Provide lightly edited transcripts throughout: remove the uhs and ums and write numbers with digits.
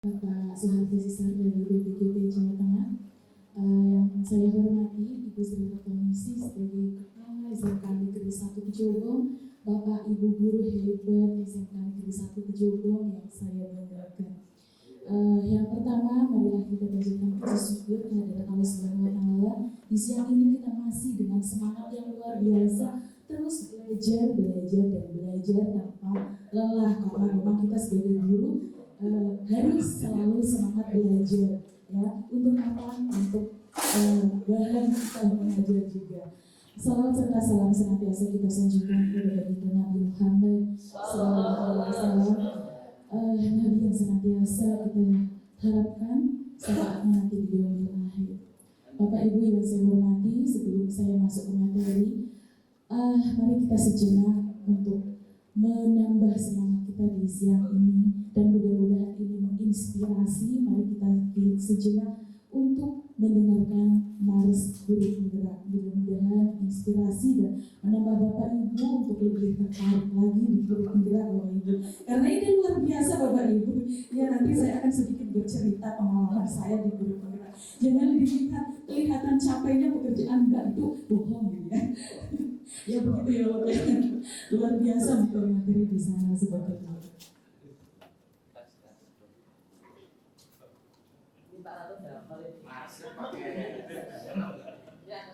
Bapak Soeharto Sisar dari BPGP Jawa Tengah, yang saya hormati Ibu Sri Komisi sebagai Kepala SMK Negeri 1 Kejobong, Bapak Ibu Guru hebat SMK Negeri 1 Kejobong yang saya banggakan. Yang pertama, marilah kita panjatkan puji syukur kehadirat Allah Subhanahu wa Ta'ala. Di siang ini kita masih dengan semangat yang luar biasa, terus belajar dan belajar tanpa lelah, karena memang kita sebagai guru harus selalu semangat belajar, ya. Untuk apa? Untuk bahan kita mengajar juga. Salawat serta salam senantiasa kita sanjungkan kepada Nabi Muhammad SAW, Nabi yang senantiasa kita harapkan saat nanti di yaumil akhir. Bapak Ibu yang saya hormati, sebelum saya masuk ke materi, mari kita sejenak untuk menambah semangat kita di siang ini, dan mudah-mudahan ini menginspirasi. Mari kita sejenak untuk mendengarkan Mars Guru Penggerak. Mudah-mudahan inspirasi dan menambah Bapak Ibu untuk lebih tertarik lagi di Guru Penggerak, Bapak Ibu. Karena ini luar biasa Bapak Ibu. Ya, nanti saya akan sedikit bercerita pengalaman saya di Guru Penggerak. Jangan dilihat kelihatan capeknya pekerjaan, enggak, itu bohong gitu ya. Ya begitu ya Bapak Ibu. Luar biasa materi di sana seperti itu.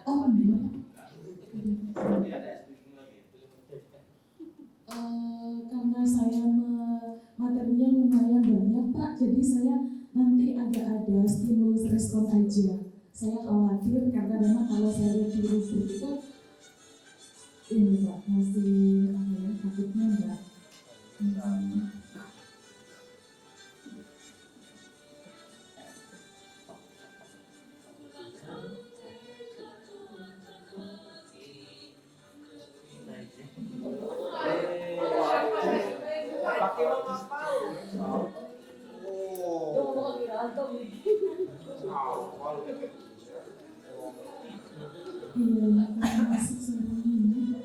Oh, karena saya materinya lumayan banyak Pak, jadi saya nanti agak ada stimulus respon aja. Saya khawatir karena memang kalau saya lihat di rubrik itu ini Pak, masih apa ya, takutnya enggak. Iya, masuk suara ini.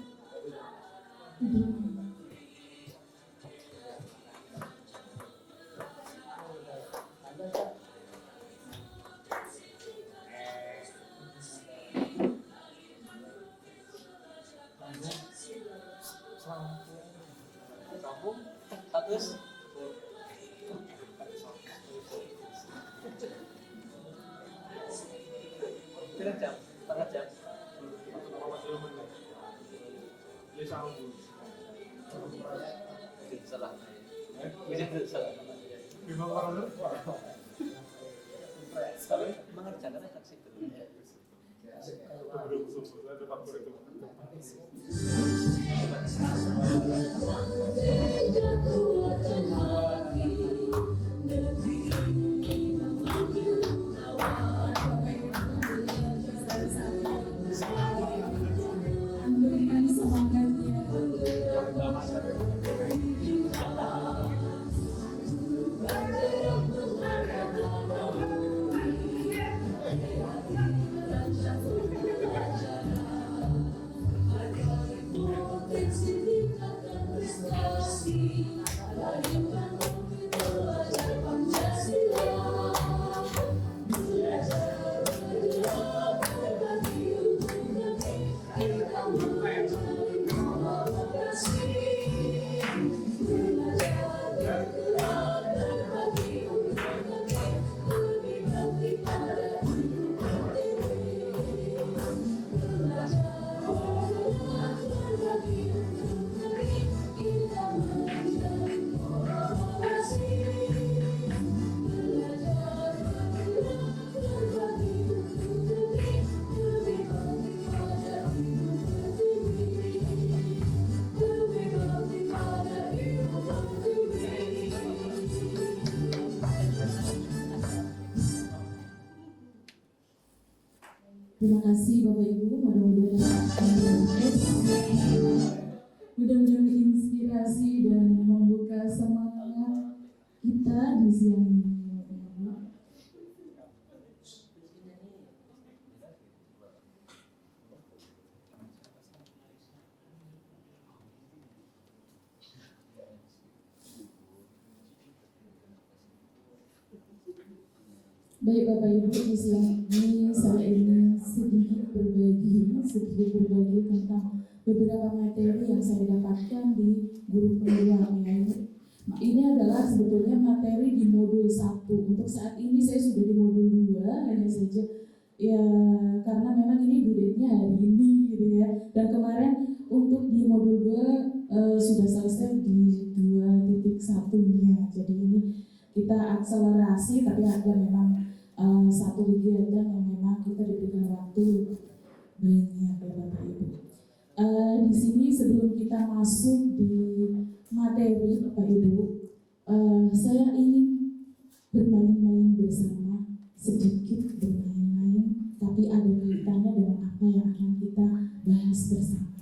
Mengerjakan aksi itu. Terima kasih Bapak Ibu, mudah-mudahan menginspirasi dan membuka semangat kita di siang ini. Baik Bapak Ibu, di siang ini saya ingin sedikit berbagi tentang beberapa materi yang saya dapatkan di guru peluang ya. Nah, ini adalah sebetulnya materi di modul 1. Untuk saat ini saya sudah di modul 2 hanya saja ya karena memang ini due date-nya hari ini gitu ya. Dan kemarin untuk di modul 2 sudah selesai di 2.1-nya. Jadi ini kita akselerasi tapi ada memang satu kegiatan yang memang kita diberikan waktu banyak ya Bapak Ibu. Di sini sebelum kita masuk di materi Bapak Ibu, saya ingin bermain-main bersama, sedikit bermain-main, tapi ada kaitannya dengan apa yang akan kita bahas bersama.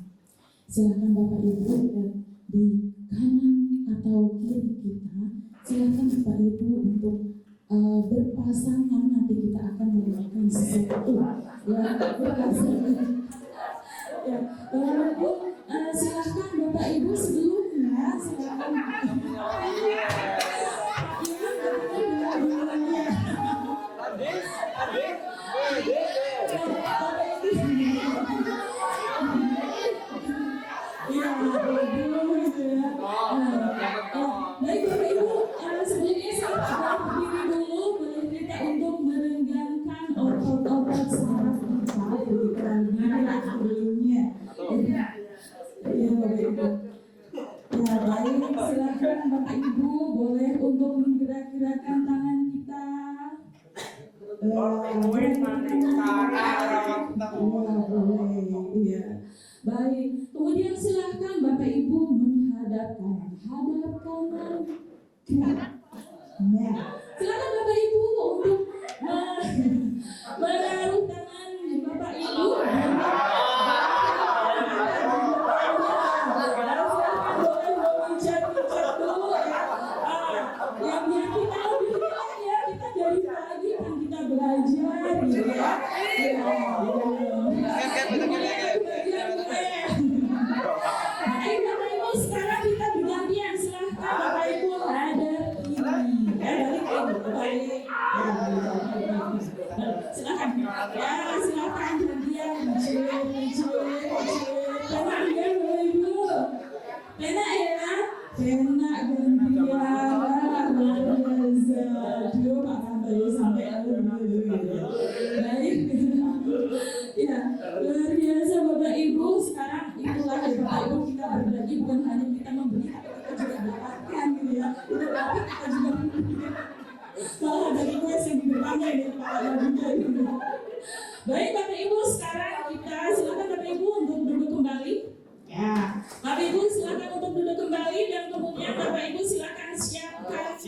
Silakan Bapak Ibu dan di kanan atau kiri kita, silakan Bapak Ibu untuk berpasangan, nanti kita akan melakukan sesuatu ya berpasangan ya Bapak Ibu, silahkan Bapak Ibu sebelumnya silahkan baik Bapak Ibu, sebelumnya saya berdiri dulu, boleh kita untuk merenggangkan otot-otot saraf kita dari kerangan sebelumnya. Ya Bapak Ibu. Ya baik, silakan Bapak Ibu boleh untuk menggerak-gerakkan tangan kita. Boleh. Iya. Baik, kemudian silahkan Bapak Ibu menghadap kanan. Hadap kanan. Nah, silakan Bapak Ibu untuk menaruh tangan Bapak Ibu. Silakan boleh meminjat-minjat dulu ya. Yang biar kita lebih rileks ya, kita dari pagi kan kita belajar gitu ya. Baik Bapak Ibu, sekarang kita bergantian. Silahkan Bapak Ibu hadap kiri. Balik. Silakan. Ya, silakan gantian. Pena ya Bapak Ibu. Pena ya. Pena gantian. Luar biasa. Aduh, makan bayi sampai baik. Ya, luar biasa Bapak Ibu. Sekarang itulah ya Bapak Ibu, kita berbagi bukan hanya kita memberi, tapi kita juga mendapatkan gitu ya. Kita dapat, kita juga memberi. Malah dari gue yang di depannya ini kepala juga gitu. Baik Bapak Ibu, sekarang kita silakan Bapak Ibu untuk duduk kembali. Ya, Bapak Ibu silakan untuk duduk kembali dan kemudian Bapak Ibu silakan siapkan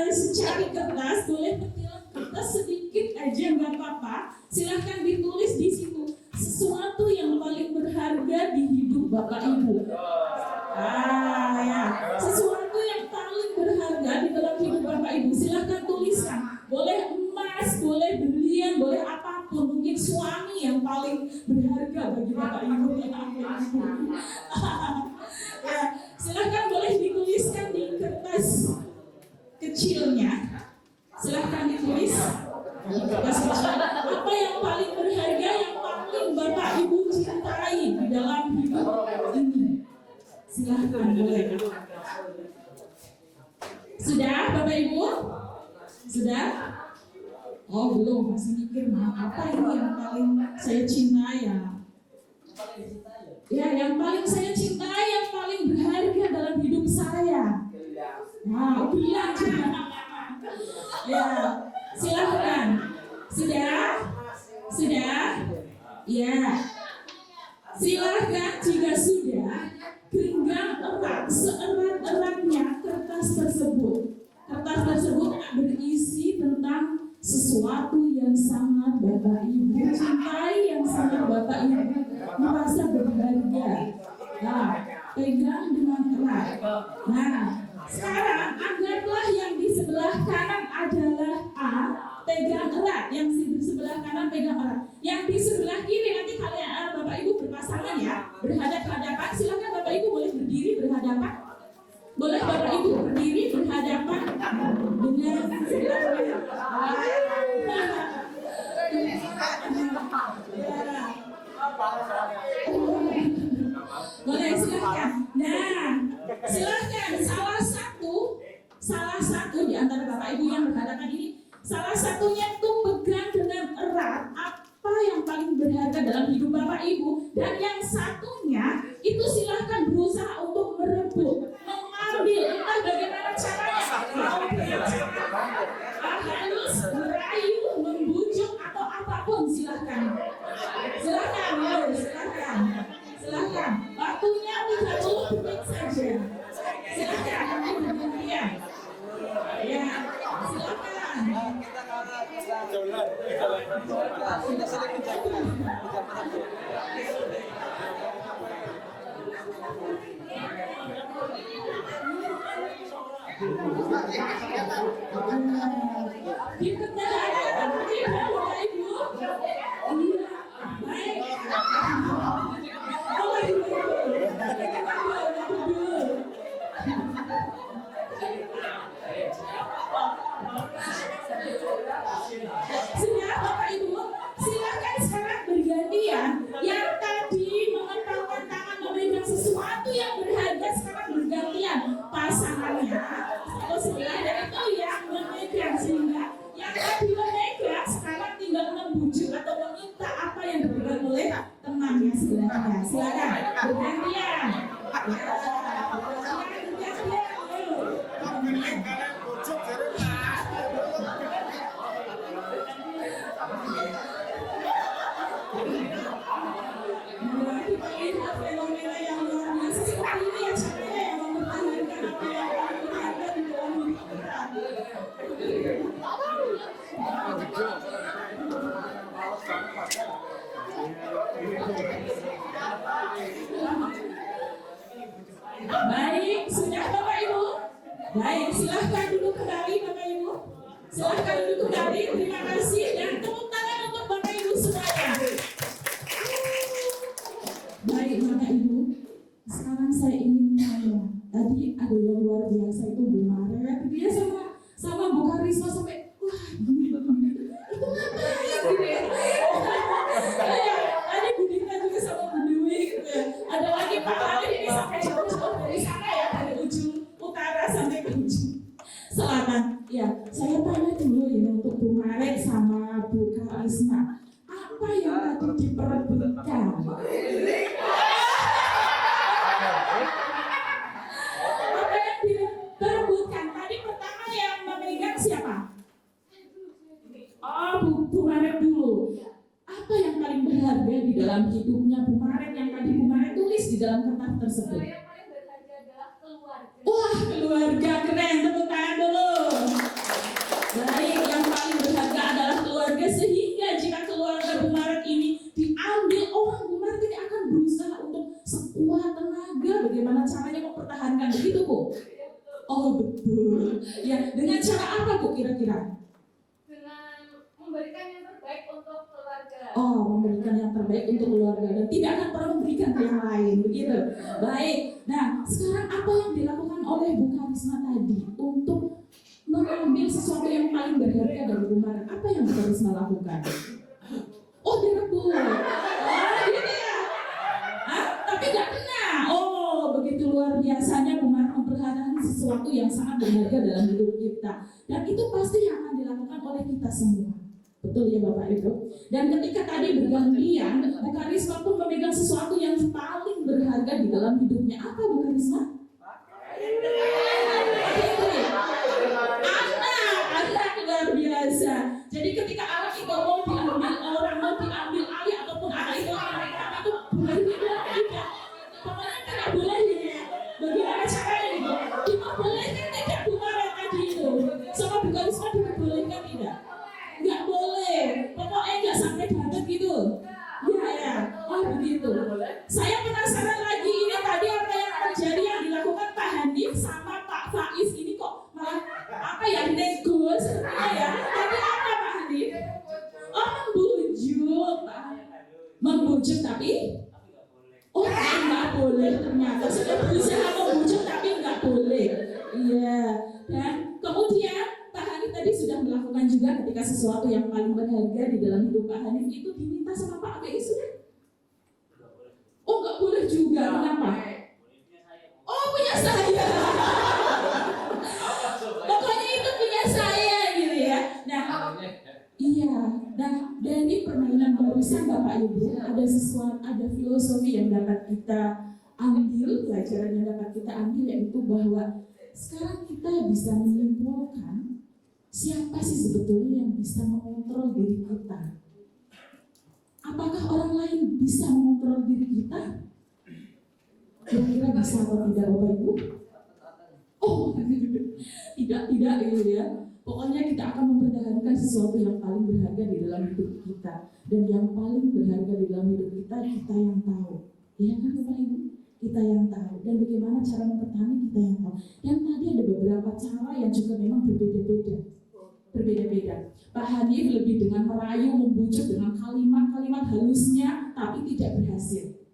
secari kertas, boleh kecil kertas sedikit aja nggak apa-apa. Silahkan ditulis di situ sesuatu yang paling berharga di hidup Bapak Ibu. Ya, sesuatu yang paling berharga di dalam hidup Bapak Ibu. Silahkan tuliskan. Boleh emas, boleh berlian, boleh apapun. Mungkin suami yang paling berharga bagi Bapak Ibu. Ya, silahkan boleh dituliskan di kertas kecilnya. Silahkan ditulis. Apa yang paling berharga, yang paling Bapak Ibu cintai di dalam hidup ini? Silahkan boleh. Sudah Bapak Ibu? Sudah? Oh belum, masih mikir apa ini yang paling saya cintai ya? Ya, yang paling saya cintai, yang paling berharga dalam hidup saya. Nah, bilang ya, silahkan. Sudah? Sudah? Ya. Silahkan jika sudah, genggam erat seerat-eratnya kertas tersebut. Kertas tersebut berisi tentang sesuatu yang sangat Bapak Ibu cintai, yang sangat Bapak Ibu merasa berharga. Nah, pegang dengan erat. Nah, sekarang anggaplah yang di sebelah kanan adalah A, pegang erat. Yang di sebelah kanan pegang erat. Yang di sebelah kiri nanti kalian Bapak Ibu berpasangan ya, berhadap-hadapan. Silakan Bapak Ibu boleh berdiri berhadapan. Boleh Bapak Ibu berdiri berhadapan dengan sebelahnya. berhadapan ini, salah satunya itu pegang dengan erat apa yang paling berharga dalam hidup Bapak Ibu, dan yang satunya itu silahkan berusaha untuk merebut, mengambil, entah bagaimana caranya, halus, merayu, membujuk atau apapun, silahkan, waktunya 30 menit saja, silahkan, ya, silahkan. Sudah Bapak Ibu, silakan sekarang bergantian. Yang tadi mengepalkan tangan memegang sesuatu yang berharga, sekarang bergantian pasangannya atau sebelah, dan itu yang memegang, sehingga yang tadi memegang sekarang tinggal membujuk atau meminta apa yang dipegang oleh temannya sebelahnya. Silakan bergantian. Fenomena yang luar biasa seperti ini ya, siapa yang mempertahankan apa yang berharga di dalam hidup kita. Baik, sudah Bapak Ibu? Baik, silahkan duduk kembali Bapak Ibu. Silahkan duduk kembali, terima kasih, dan tepuk tangan untuk Bapak Ibu semuanya. Baik Bapak Ibu, sekarang saya ingin tanya, tadi ada yang luar biasa itu Bu Maret, dia sama Bu Karisma sampai wah gini, itu ngapain gitu ya? Tadi Bu Dina juga sama Bu Dewi gitu ya. Ada lagi Pak Alif ini sampai jauh-jauh dari sana ya, dari ujung utara sampai ke ujung selatan. Ya, saya tanya dulu ya untuk Bu Maret sama Bu Karisma, apa yang tadi diperebutkan? Apa yang diperebutkan? Tadi pertama yang memegang siapa? Oh, Bu Maret dulu. Apa yang paling berharga di dalam hidupnya Bu Maret yang tadi Bu Maret tulis di dalam kertas tersebut? Yang paling berharga adalah keluarga. Wah, keluarga, keren, tepuk tangan dulu. Baik, yang paling berharga adalah keluarga, sehingga jika keluarga Bu Maret ini diambil orang, Bu Maret ini akan berusaha untuk sekuat tenaga bagaimana caranya mempertahankan, begitu Bu? Oh betul. Ya, dengan cara apa Bu kira-kira? Dengan memberikan yang terbaik untuk keluarga. Oh, memberikan yang terbaik untuk keluarga dan tidak akan pernah memberikan ke yang lain, begitu? Baik. Nah, sekarang apa yang dilakukan oleh Bu Karisma tadi untuk mengambil sesuatu yang paling berharga dari Bu Maret? Apa yang Bu Karisma lakukan? Oh, direbut. Oh, gitu ya? Hah? Tapi gak kena. Oh, begitu luar biasanya Bu Maret memperhatikan sesuatu yang sangat berharga dalam hidup kita. Dan itu pasti yang akan dilakukan oleh kita semua. Betul ya Bapak Ibu? Dan ketika tadi bergantian, Bu Karisma pun memegang sesuatu yang paling berharga di dalam hidupnya. Apa Bu Karisma? Anak luar biasa. Jadi ketika anak itu mau diambil orang, mau diambil ayah ataupun anak itu bukan tidak. Pokoknya tidak boleh ya. Bagaimana caranya itu? Diperbolehkan tidak Bu Maret tadi itu? Sama Bu Karisma diperbolehkan tidak? Nggak boleh. Pokoknya nggak sampai dapat gitu. Ya. Oh begitu. Saya penasaran lagi, ini tadi apa yang terjadi yang dilakukan Pak Hanif sama Pak Faiz ini kok malah apa ya, nego sepertinya ya. Tadi apa Pak Hanif? Oh membujuk tapi oh nggak boleh, ternyata sudah berusaha membujuk tapi nggak boleh. Iya. Dan kemudian Pak Hanif tadi sudah melakukan juga ketika sesuatu yang paling berharga di dalam hidup Pak Hanif itu diminta sama Pak Faiz sudah. Oh nggak boleh juga, kenapa? Oh punya saya. Pokoknya itu punya saya gitu barusan Bapak Ibu ada filosofi yang dapat kita ambil, pelajaran yang dapat kita ambil, yaitu bahwa sekarang kita bisa menyimpulkan siapa sih sebetulnya yang bisa mengontrol diri kita. Apakah orang lain bisa mengontrol diri kita? Kira-kira bisa atau tidak Bapak Ibu? Oh, tidak gitu ya. Pokoknya kita akan mempertahankan sesuatu yang paling berharga di dalam hidup kita. Dan yang paling berharga di dalam hidup kita yang tahu. Ya kan Bapak Ibu? Kita yang tahu. Dan bagaimana cara mempertahankan kita yang tahu. Dan tadi ada beberapa cara yang juga memang berbeda-beda. Pak Hanif lebih dengan merayu, membujuk dengan kalimat-kalimat halusnya, tapi tidak berhasil.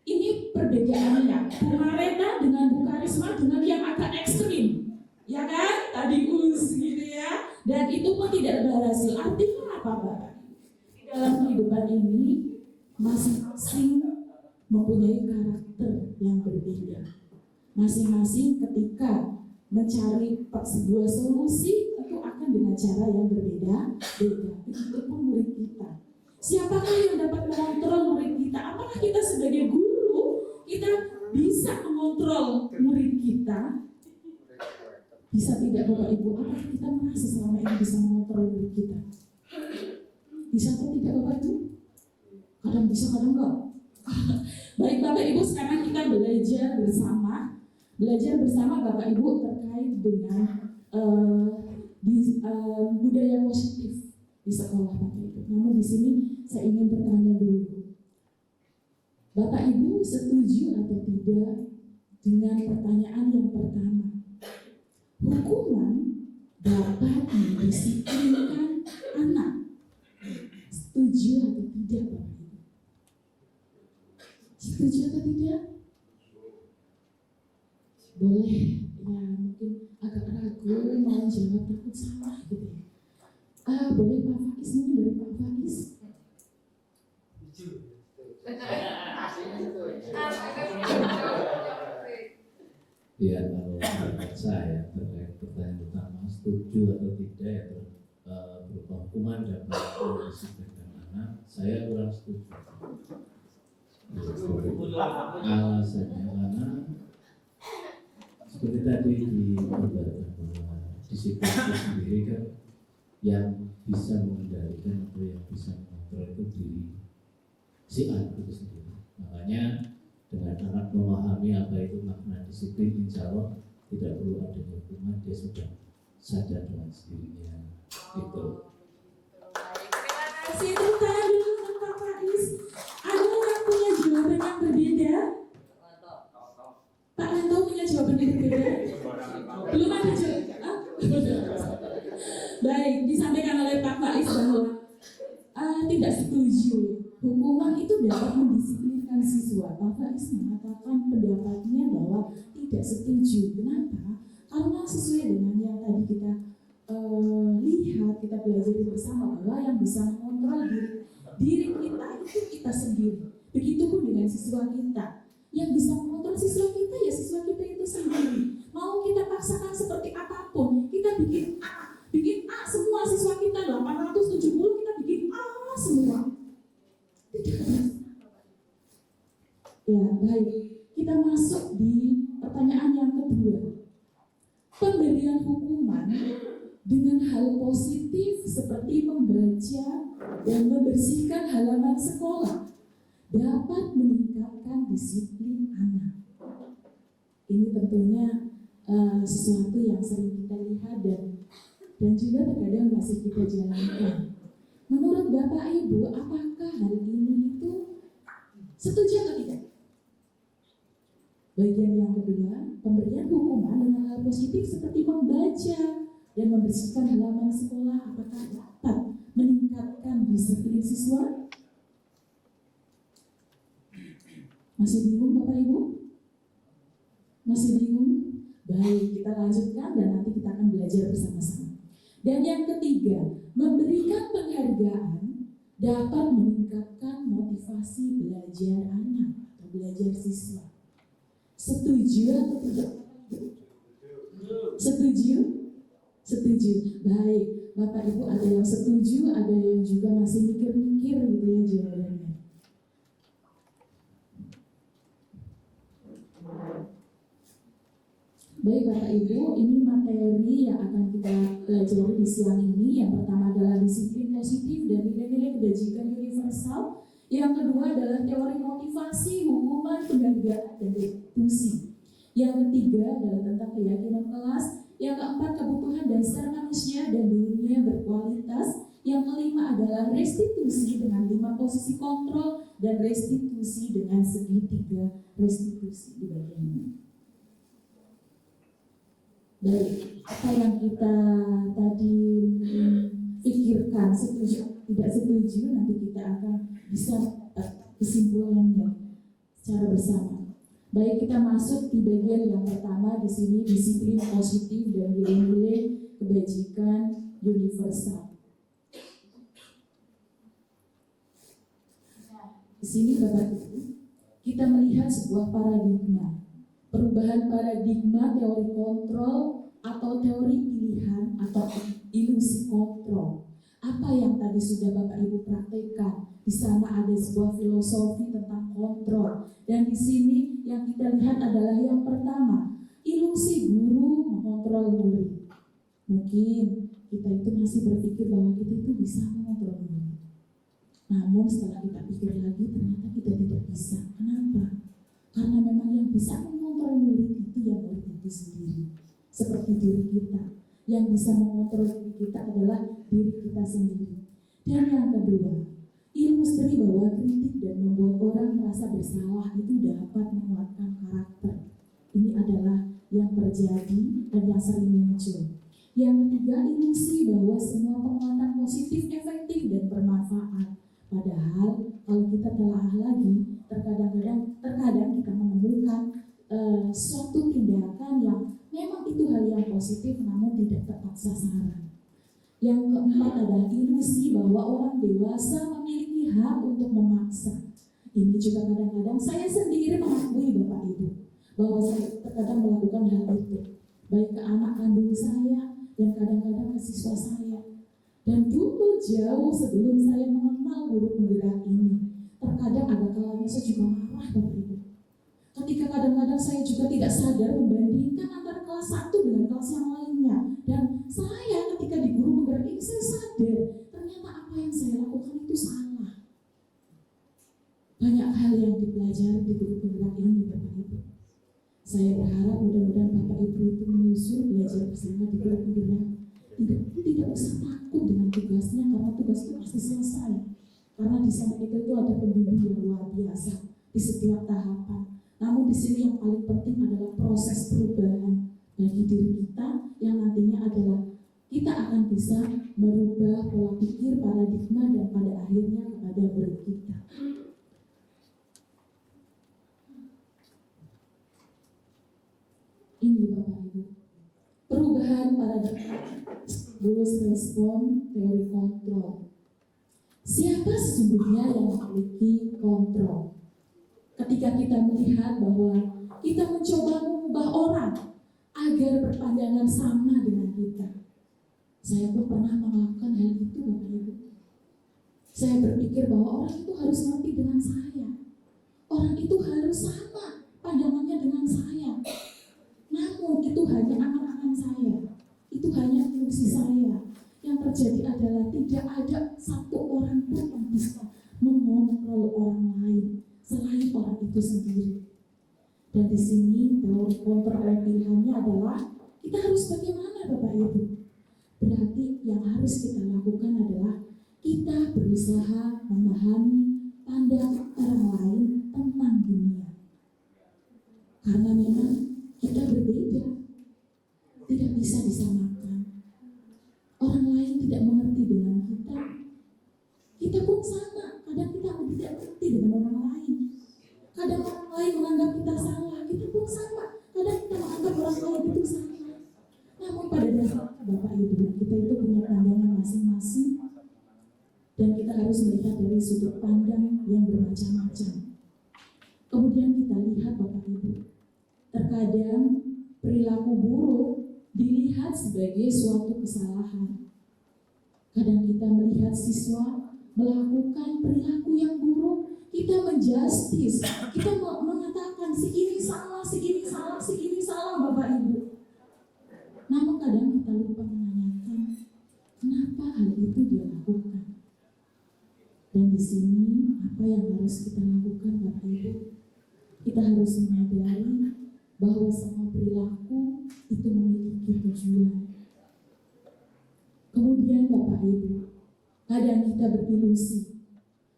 Ini perbedaannya. Bu Mareta dengan Bu Karisma dengan yang agak ekstrim. Ya kan? Tadi gitu ya. Dan itu pun tidak berhasil. Artinya apa Bapak? Di dalam kehidupan ini masing-masing mempunyai karakter yang berbeda. Masing-masing ketika mencari sebuah solusi itu akan dengan cara yang berbeda. Begitu pun murid kita. Siapakah yang dapat mengontrol murid kita? Apakah kita sebagai guru kita bisa mengontrol murid kita? Bisa tidak Bapak Ibu? Apakah kita merasa selama ini bisa mengontrol murid kita? Bisa atau tidak Bapak Ibu? Kadang bisa, kadang enggak. Baik Bapak Ibu, sekarang kita belajar bersama Bapak Ibu terkait dengan budaya positif di sekolah Bapak Ibu. Namun di sini saya ingin bertanya dulu, Bapak Ibu setuju atau tidak dengan pertanyaan yang pertama? Hukuman dapat mendisiplinkan anak. Setuju atau tidak Bapak Ibu? Setuju atau tidak? Boleh ya, mungkin agak ragu mau jawab, takut salah gitu ya. Boleh Pak Faiz, mungkin dari Pak Faiz. Ya, kalau pendapat saya terkait pertanyaan utama, setuju atau tidak ya berupa hukuman dapat mendisiplinkan anak, saya kurang setuju. Alasannya karena seperti tadi diperbaiki bahwa disiplin itu sendiri kan yang bisa mengendalikan atau yang bisa mengontrol itu diri si anak itu sendiri. Makanya dengan anak memahami apa itu makna disiplin, insya Allah tidak perlu ada hukuman, dia sudah sadar dengan sendirinya. Gitu. Terima kasih. Tepuk tangan dulu untuk Pak Faiz. Ada yang punya jawaban yang berbeda? Pak Lanto punya jawaban yang berbeda? Belum ada jawaban. Baik, disampaikan oleh Pak Faiz bahwa tidak setuju. Hukuman itu dapat mendisiplinkan siswa. Pak Faiz mengatakan pendapatnya bahwa tidak setuju. Kenapa? Karena sesuai dengan yang tadi kita lihat, kita belajar bersama bahwa yang bisa mengontrol diri kita itu kita sendiri. Begitupun dengan siswa kita. Yang bisa mengontrol siswa kita ya siswa kita itu sendiri. Mau kita paksakan seperti apapun, kita bikin A semua siswa kita 870 kita bikin A semua. Ya baik, kita masuk di pertanyaan yang kedua. Pemberian hukuman dengan hal positif seperti membaca dan membersihkan halaman sekolah dapat meningkatkan disiplin anak. Ini tentunya sesuatu yang sering kita lihat dan juga terkadang masih kita jalankan. Menurut Bapak Ibu, apakah hal ini itu setuju atau tidak? Bagian yang kedua, pemberian hukuman dengan hal positif seperti membaca dan membersihkan halaman sekolah, apakah dapat meningkatkan disiplin siswa? Masih bingung Bapak Ibu? Masih bingung? Baik, kita lanjutkan dan nanti kita akan belajar bersama-sama. Dan yang ketiga, memberikan penghargaan dapat meningkatkan motivasi belajar anak atau belajar siswa. Setuju atau tidak? Setuju? Setuju. Baik, Bapak Ibu ada yang setuju, ada yang juga masih mikir-mikir gitu ya jawabannya. Baik Bapak Ibu, ini materi yang akan kita pelajari di siang ini. Yang pertama adalah disiplin positif dan nilai-nilai kebajikan universal. Yang kedua adalah teori motivasi, hukuman, penghargaan, dan restitusi. Yang ketiga adalah tentang keyakinan kelas. Yang keempat, kebutuhan dasar manusia dan dunia berkualitas. Yang kelima adalah restitusi dengan 5 posisi kontrol dan restitusi dengan segitiga restitusi di bagian ini. Baik, apa yang kita tadi pikirkan, setuju tidak setuju, nanti kita akan bisa kesimpulannya secara bersama. Baik, kita masuk di bagian yang pertama di sini, disiplin positif dan nilai-nilai kebajikan universal. Di sini Bapak Ibu, kita melihat sebuah paradigma, perubahan paradigma teori kontrol atau teori pilihan atau ilusi kontrol. Apa yang tadi sudah Bapak Ibu praktekkan? Di sana ada sebuah filosofi tentang kontrol. Dan di sini yang kita lihat adalah yang pertama, ilusi guru mengontrol murid. Mungkin kita itu masih berpikir bahwa kita itu bisa mengontrol murid. Namun setelah kita pikir lagi ternyata kita tidak bisa. Kenapa? Karena memang yang bisa mengontrol murid itu yang murid itu sendiri. Seperti diri kita. Yang bisa mengontrol diri kita adalah diri kita sendiri. Dan yang kedua, industri bahwa kritik dan membuat orang merasa bersalah itu dapat menguatkan karakter. Ini adalah yang terjadi dan yang sering muncul. Yang ketiga, ilusi bahwa semua penguatan positif, efektif, dan bermanfaat. Padahal kalau kita telah lagi, terkadang kita menemukan suatu tindakan yang memang itu hal yang positif namun tidak tepat sasaran. Yang keempat adalah ilusi bahwa orang dewasa memiliki hak untuk memaksa. Ini juga kadang-kadang saya sendiri mengakui Bapak Ibu bahwa saya terkadang melakukan hal itu, baik ke anak kandung saya dan kadang-kadang ke siswa saya. Dan dulu jauh sebelum saya mengenal guru penggerak ini, terkadang ada kalanya saya juga marah Bapak Ibu. Ketika kadang-kadang saya juga tidak sadar membandingkan antara kelas 1 dengan kelas yang lainnya. Dan saya ketika di guru penggerak ini saya sadar ternyata apa yang saya lakukan itu salah. Banyak hal yang dipelajari di guru penggerak ini Bapak Ibu. Saya berharap mudah-mudahan Bapak Ibu itu menyusul belajar bersama di guru penggerak. Tidak usah takut dengan tugasnya karena tugas itu pasti selesai. Karena di sana itu ada pembimbing yang luar biasa di setiap tahapan. Namun di sini yang paling penting adalah proses perubahan bagi diri kita yang nantinya adalah kita akan bisa merubah pola pikir, paradigma dan pada akhirnya kepada murid kita. Ini Bapak Ibu, perubahan paradigma, lulus respon teori kontrol. Siapa sesungguhnya yang memiliki kontrol? Ketika kita melihat bahwa kita mencoba mengubah orang agar berpandangan sama dengan kita. Saya pun pernah melakukan hal itu Bapak Ibu. Saya berpikir bahwa orang itu harus ngerti dengan saya. Orang itu harus sama pandangannya dengan saya. Namun itu hanya angan-angan saya. Itu hanya ilusi saya. Yang terjadi adalah tidak ada satu orang pun yang bisa mengontrol orang lain selain orang itu sendiri. Dan di sini teori kontrol pilihannya adalah kita harus bagaimana Bapak Ibu? Berarti yang harus kita lakukan adalah kita berusaha memahami pandangan orang lain tentang dunia. Karena memang kita berbeda, tidak bisa disamakan. Orang lain tidak mengerti dengan kita. Kita pun sama, kadang kita tidak mengerti dengan orang lain. Kadang orang lain menganggap kita salah, kita pun sama. Kadang kita menganggap orang lain itu salah. Namun pada dasarnya Bapak Ibu, kita itu punya pandangan masing-masing. Dan kita harus melihat dari sudut pandang yang bermacam-macam. Kemudian kita lihat Bapak Ibu, terkadang perilaku buruk dilihat sebagai suatu kesalahan. Kadang kita melihat siswa melakukan perilaku yang buruk, kita menjustis, kita mengatakan si ini salah, si ini salah, si ini salah, Bapak Ibu. Namun kadang kita lupa menanyakan kenapa hal itu dia lakukan. Dan di sini apa yang harus kita lakukan, Bapak Ibu? Kita harus menyadari bahwa semua perilaku itu memiliki tujuan. Kemudian Bapak Ibu, kadang kita berilusi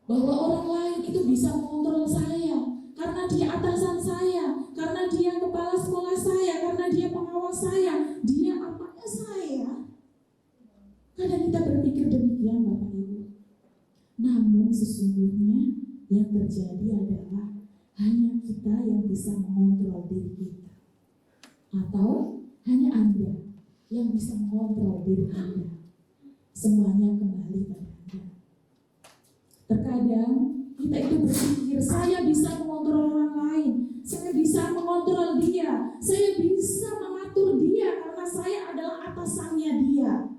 bahwa orang lain itu bisa mengontrol saya karena dia atasan saya, karena dia kepala sekolah saya, karena dia pengawas saya, dia apanya saya. Kadang kita berpikir demikian, Bapak Ibu. Namun sesungguhnya yang terjadi adalah hanya kita yang bisa mengontrol diri kita, atau hanya Anda yang bisa mengontrol diri Anda. Semuanya kembali pada Anda. Terkadang kita itu berpikir saya bisa mengontrol orang lain, saya bisa mengontrol dia, saya bisa mengatur dia karena saya adalah atasannya dia.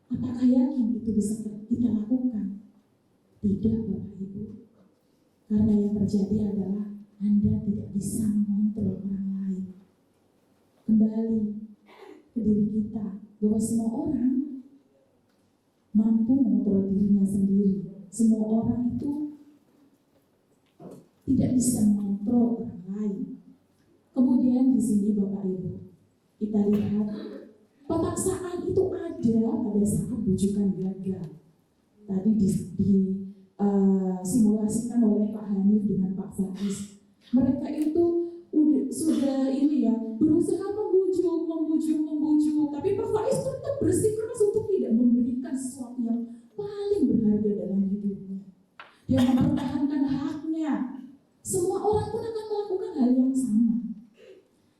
Apakah yakin itu bisa kita lakukan? Tidak, Bapak Ibu. Karena yang terjadi adalah Anda tidak bisa mengontrol orang lain. Kembali ke diri kita, bahwa semua orang mampu mengontrol dirinya sendiri. Semua orang itu tidak bisa mengontrol orang lain. Kemudian di sini Bapak Ibu, kita lihat pemaksaan itu ada pada saat bujukan gagal. Tadi simulasikan oleh Pak Hanif dengan Pak Faiz. Mereka itu sudah berusaha membujuk, tapi Pak Faiz tetap bersikeras untuk tidak memberikan sesuatu yang paling berharga dalam hidupnya. Dia mempertahankan haknya. Semua orang pun akan melakukan hal yang sama.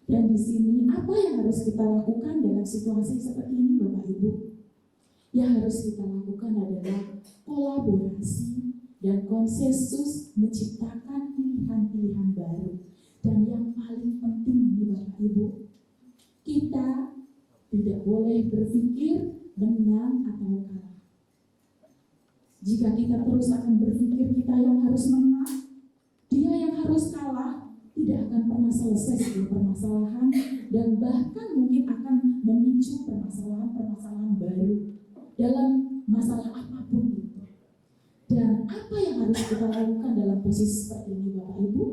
Dan di sini apa yang harus kita lakukan dalam situasi seperti ini, Bapak Ibu? Yang harus kita lakukan adalah kolaborasi dan konsensus menciptakan pilihan-pilihan baru. Dan yang paling penting ini Bapak Ibu, kita tidak boleh berpikir menang atau kalah. Jika kita terus akan berpikir kita yang harus menang, dia yang harus kalah, tidak akan pernah selesai sebuah permasalahan dan bahkan mungkin akan memicu permasalahan-permasalahan baru dalam masalah apapun itu. Dan apa yang harus kita lakukan dalam posisi seperti ini Bapak Ibu?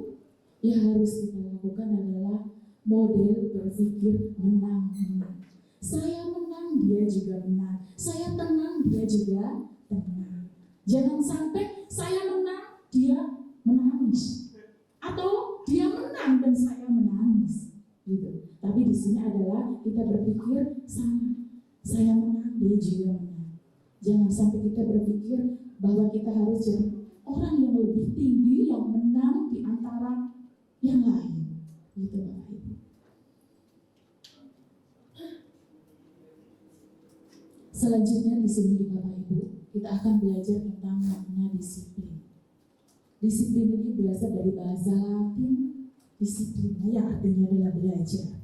Yang harus kita lakukan adalah model berpikir menang-menang. Saya menang, dia juga menang. Saya tenang, dia juga tenang. Jangan sampai saya menang, dia menangis. Atau dia menang dan saya menangis. Gitu. Tapi di sini adalah kita berpikir sama. Saya menang, dia juga menang. Jangan sampai kita berpikir bahwa kita harus jadi orang yang lebih tinggi, yang menang di antara yang lain. Gitu Bapak Ibu. Selanjutnya di sini Bapak Ibu, kita akan belajar tentang makna disiplin. Disiplin ini berasal dari bahasa Latin disiplina yang artinya adalah belajar.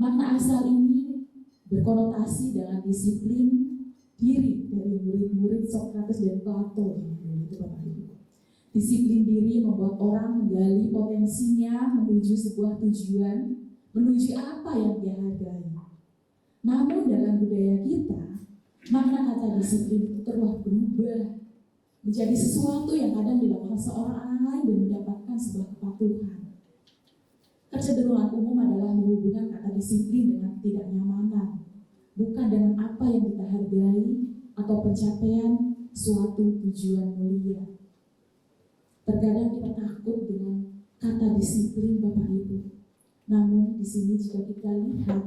Makna asal ini berkonotasi dengan disiplin diri dari murid-murid Sokrates dan Plato. Itu Bapak Ibu. Disiplin diri membuat orang menggali potensinya menuju sebuah tujuan, menuju apa yang dia hargai. Namun dalam budaya kita, makna kata disiplin itu telah berubah menjadi sesuatu yang kadang dilakukan seorang lain dan mendapatkan sebuah kepatuhan. Kecenderungan umum adalah menghubungkan kata disiplin dengan ketidaknyamanan, bukan dengan apa yang kita hargai atau pencapaian suatu tujuan mulia. Terkadang kita takut dengan kata disiplin Bapak Ibu. Namun di sini jika kita lihat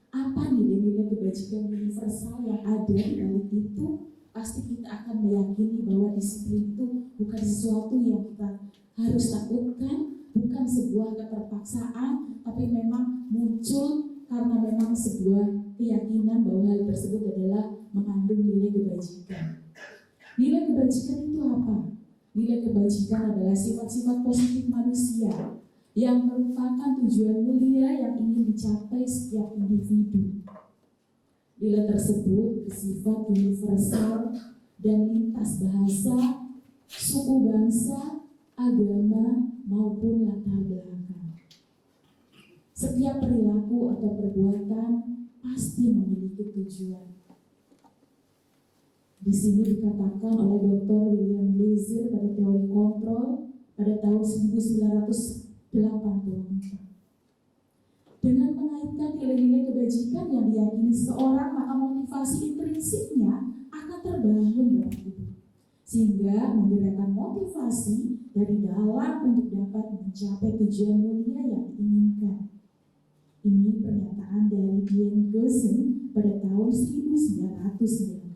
apa nilai-nilai kebajikan universal yang ada di balik itu, pasti kita akan meyakini bahwa disiplin itu bukan sesuatu yang kita harus takutkan, bukan sebuah keterpaksaan, tapi memang muncul karena memang sebuah keyakinan bahwa hal tersebut adalah mengandung nilai kebajikan. Nilai kebajikan itu apa? Nilai kebajikan adalah sifat-sifat positif manusia yang merupakan tujuan mulia yang ingin dicapai setiap individu. Nilai tersebut bersifat universal dan lintas bahasa, suku bangsa, agama, maupun latar belakang. Setiap perilaku atau perbuatan pasti memiliki tujuan. Di sini dikatakan oleh Dr. William Blazer pada teori kontrol pada tahun 1984. Dengan mengaitkan nilai-nilai kebajikan yang diyakini seorang, maka motivasi intrinsiknya akan terbangun Bapak Ibu, sehingga memberikan motivasi dari dalam untuk dapat mencapai tujuan mulia yang diinginkan. Ini pernyataan dari Dean Goosen pada tahun 1998.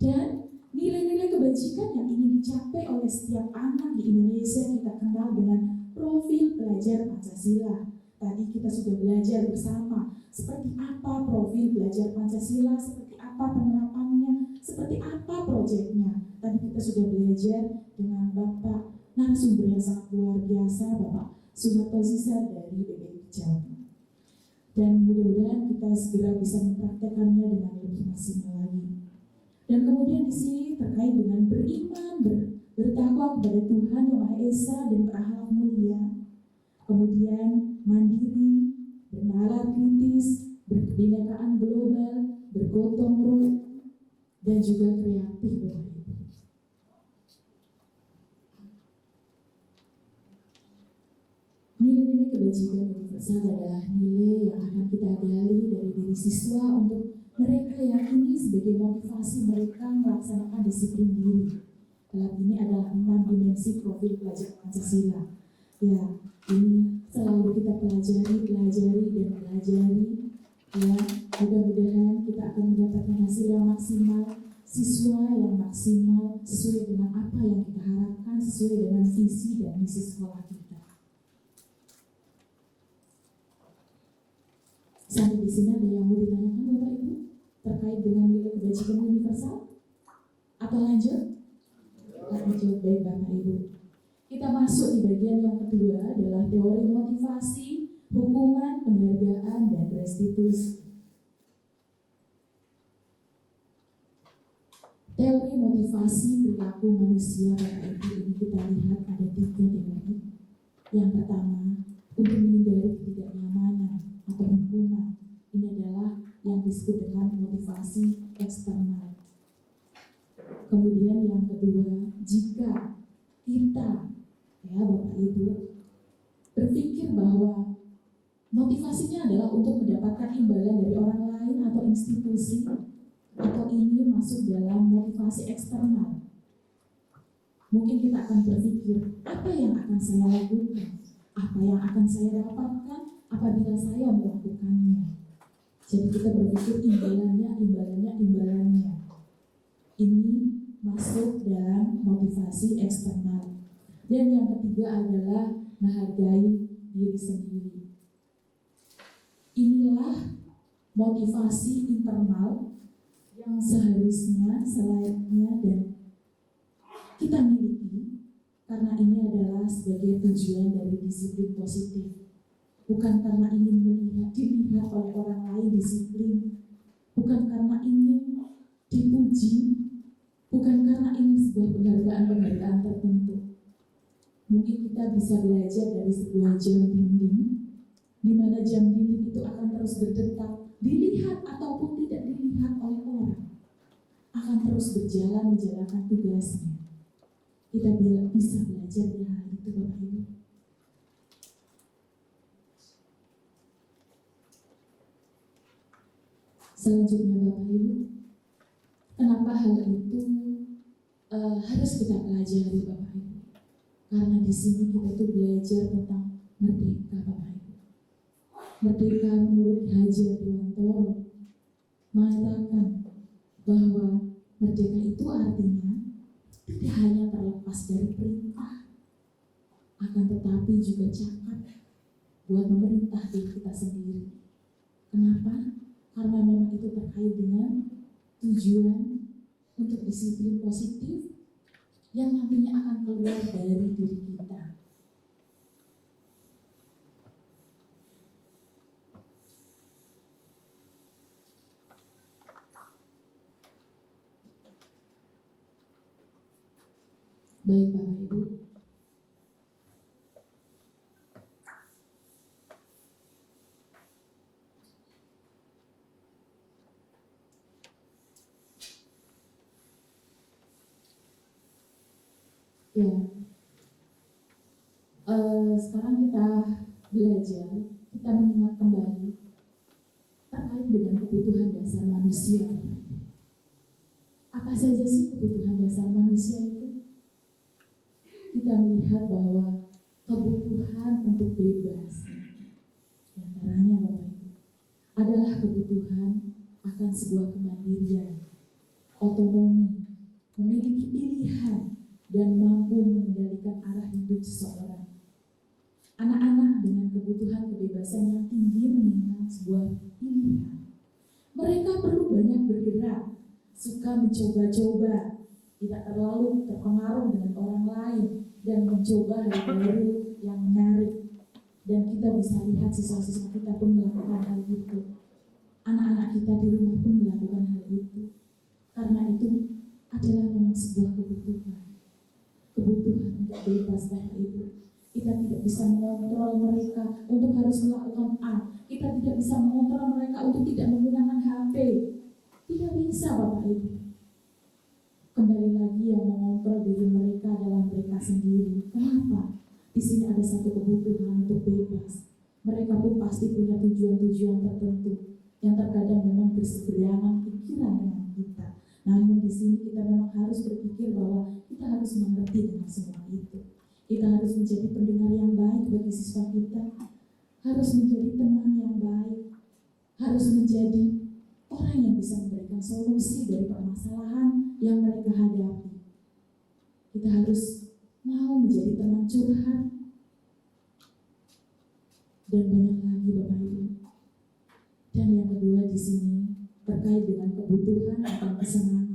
Dan nilai-nilai kebajikan yang ingin dicapai oleh setiap anak di Indonesia kita kenal dengan profil pelajar Pancasila. Tadi kita sudah belajar bersama seperti apa profil belajar Pancasila, seperti apa penerapannya, seperti apa proyeknya. Tadi kita sudah belajar dengan Bapak narasumber yang sangat luar biasa, Bapak Suharto Zisa dari BPI Jawa. Dan mudah-mudahan kita segera bisa mempraktekannya dengan lebih maksimal lagi. Dan kemudian di sini terkait dengan beriman, bertakwa kepada Tuhan Yang Maha Esa dan berakhlak mulia. Kemudian mandiri, bernalar kritis, berkebinekaan global, bergotong royong, dan juga kreatif. Nilai-nilai kebajikan universal adalah nilai yang akan kita gali dari diri siswa untuk mereka yakini sebagai motivasi mereka melaksanakan disiplin diri. Dalam ini adalah 6 dimensi profil pelajar Pancasila. Ya, ini selalu kita pelajari dan pelajari. Ya, mudah-mudahan kita akan mendapatkan hasil yang maksimal, siswa yang maksimal sesuai dengan apa yang kita harapkan, sesuai dengan visi dan misi sekolah kita. Sampai di sini ada yang mau ditanyakan Bapak Ibu terkait dengan nilai kebajikan universal? Atau lanjut? Lanjut, baik Bapak Ibu. Kita masuk di bagian yang kedua adalah teori motivasi, hukuman, penghargaan, dan restitusi. Teori motivasi perilaku manusia Bapak Ibu ini kita lihat ada 3 teori. Yang pertama, untuk menghindari ketidaknyamanan atau hukuman. Ini adalah yang disebut dengan motivasi eksternal. Kemudian yang kedua, jika kita, ya Bapak Ibu, berpikir bahwa motivasinya adalah untuk mendapatkan imbalan dari orang lain atau institusi, atau ini masuk dalam motivasi eksternal. Mungkin kita akan berpikir, apa yang akan saya lakukan? Apa yang akan saya dapatkan apabila saya melakukannya? Jadi kita berpikir imbalannya. Ini masuk dalam motivasi eksternal. Dan yang ketiga adalah menghargai diri sendiri. Inilah motivasi internal yang seharusnya, selayaknya dan kita miliki, karena ini adalah sebagai tujuan dari disiplin positif. Bukan karena ingin dilihat oleh orang lain disiplin, bukan karena ingin dipuji, bukan karena ingin sebuah penghargaan tertentu. Mungkin kita bisa belajar dari sebuah jam dinding, di mana jam dinding itu akan terus berdetak, dilihat ataupun tidak dilihat oleh orang, akan terus berjalan menjalankan tugasnya. Kita bisa belajar dari hal itu Bapak Ibu. Selanjutnya Bapak Ibu, kenapa hal itu harus kita pelajari Bapak Ibu? Karena di sini kita tuh belajar tentang merdeka Bapak Ibu. Merdeka menurut Hajar Dewantoro mengatakan bahwa merdeka itu artinya tidak hanya terlepas dari perintah, akan tetapi juga cakap buat memerintah diri kita sendiri. Kenapa? Karena memang itu terkait dengan tujuan untuk disiplin positif yang nantinya akan keluar dari diri kita. Baik Bapak Ibu. Ya, sekarang kita belajar, kita mengingat kembali terkait dengan kebutuhan dasar manusia. Apa saja sih kebutuhan dasar manusia itu? Kita melihat bahwa kebutuhan untuk bebas, antaranya Bapak Ibu, adalah kebutuhan akan sebuah kemandirian, otonomi, memiliki pilihan, dan mampu mengendalikan arah hidup seseorang. Anak-anak dengan kebutuhan kebebasan yang tinggi menginginkan sebuah pilihan. Mereka perlu banyak bergerak, suka mencoba-coba, tidak terlalu terpengaruh dengan orang lain, dan mencoba hal baru yang menarik. Dan kita bisa lihat siswa-siswa kita pun melakukan hal itu. Anak-anak kita di rumah pun melakukan hal itu. Karena itu adalah memang sebuah kebutuhan untuk bebas Bapak Ibu. Kita tidak bisa mengontrol mereka untuk harus melakukan A. Kita tidak bisa mengontrol mereka untuk tidak menggunakan HP. Tidak bisa Bapak Ibu. Kembali lagi yang mengontrol diri mereka adalah mereka sendiri. Kenapa? Di sini ada satu kebutuhan untuk bebas. Mereka pun pasti punya tujuan-tujuan tertentu yang terkadang memang berseberangan pikiran dengan kita. Namun di sini kita memang harus berpikir bahwa kita harus mengerti dengan semua itu. Kita harus menjadi pendengar yang baik bagi siswa kita, harus menjadi teman yang baik, harus menjadi orang yang bisa memberikan solusi dari permasalahan yang mereka hadapi. Kita harus mau menjadi teman curhat, dan banyak lagi Bapak Ibu. Dan yang kedua di sini terkait dengan kebutuhan akan kesenangan.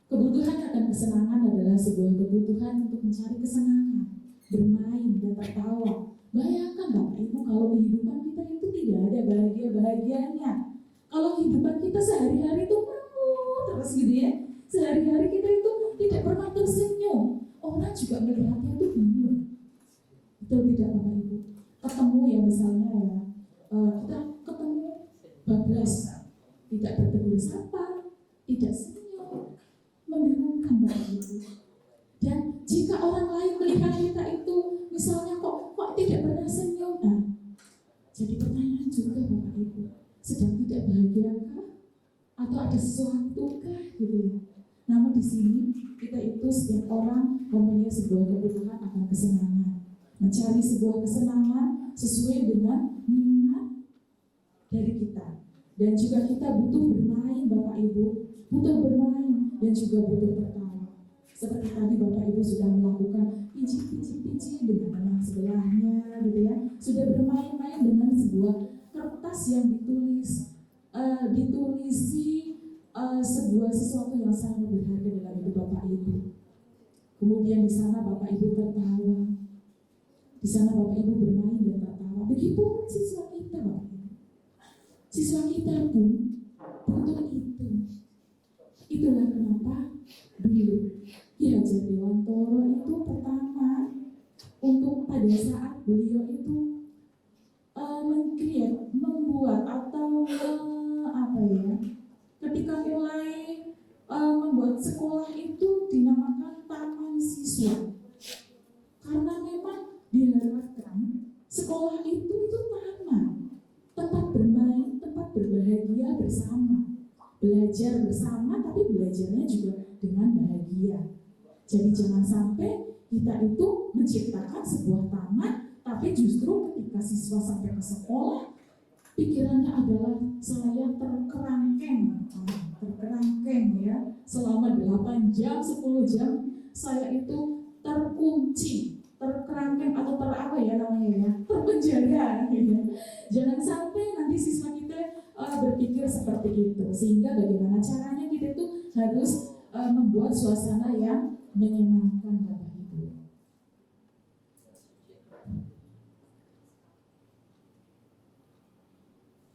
Kebutuhan akan kesenangan adalah sebuah kebutuhan untuk mencari kesenangan, bermain dan tertawa. Bayangkan Bapak Ibu kalau kehidupan kita itu tidak ada bahagia-bahagianya. Kalau kehidupan kita sehari-hari itu terus gitu ya. Sehari-hari kita itu tidak pernah tersenyum. Orang juga melihatnya itu bingung. Betul tidak Bapak Ibu? Ketemu ya misalnya ya, kita ketemu bablas, tidak bertegur sapa, tidak senyum, membingungkan Bapak Ibu. Dan jika orang lain melihat kita itu, misalnya kok tidak pernah senyum, jadi pertanyaan juga Bapak Ibu, sedang tidak bahagiakah? Atau ada sesuatu kah gitu ya? Namun di sini kita itu setiap orang mempunyai sebuah kebutuhan akan kesenangan, mencari sebuah kesenangan sesuai dengan minat dari kita. Dan juga kita butuh bermain Bapak Ibu, butuh bermain dan juga butuh tertawa. Seperti tadi Bapak Ibu sudah melakukan pici-pici dengan anak sebelahnya gitu ya. Sudah bermain-main dengan sebuah kertas yang ditulisi sebuah sesuatu yang sangat berharga dalam hidup Bapak Ibu. Kemudian di sana Bapak Ibu tertawa. Di sana Bapak Ibu bermain dan tertawa. Begitu siswa kita Bapak Ibu. Siswa kita pun butuh itu. Itulah kenapa dulu Ki Hajar Dewantoro itu pertama untuk pada saat beliau itu membuat atau ketika mulai membuat sekolah itu dinamakan taman siswa, karena memang diharapkan sekolah itu taman, tempat bermain, tempat berbahagia bersama, belajar bersama, tapi belajarnya juga dengan bahagia. Jadi jangan sampai kita itu menciptakan sebuah taman, tapi justru ketika siswa sampai ke sekolah, pikirannya adalah saya terkerangkeng ya, selama 8 jam, 10 jam, saya itu terkunci, terkerangkeng atau terpenjara ya. Jangan sampai nanti siswa kita berpikir seperti itu, sehingga bagaimana caranya kita itu harus membuat suasana yang menyenangkan Bapak Ibu.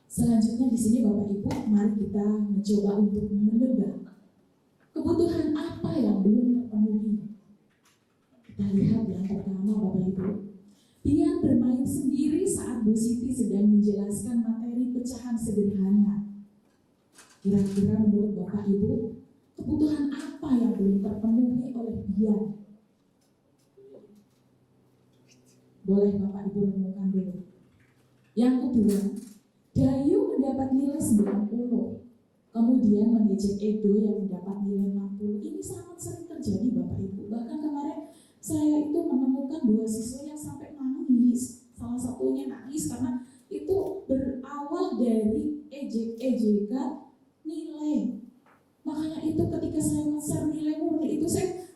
Selanjutnya di sini Bapak Ibu, mari kita mencoba untuk menebak kebutuhan apa yang belum terpenuhi. Kita lihat yang pertama Bapak Ibu. Dia bermain sendiri saat Bu Siti sedang menjelaskan materi pecahan sederhana. Kira-kira menurut Bapak Ibu, kebutuhan apa yang belum terpenuhi oleh dia? Boleh Bapak Ibu renungkan dulu. Yang kedua, Dayu mendapat nilai 90, kemudian mengejek Edo yang mendapat nilai 60. Ini sangat sering terjadi Bapak Ibu. Bahkan kemarin saya itu menemukan 2 siswa yang sampai nangis. Salah satunya nangis karena itu berawal dari ejek-ejekan nilai. Makanya itu ketika saya men-share nilai murni itu saya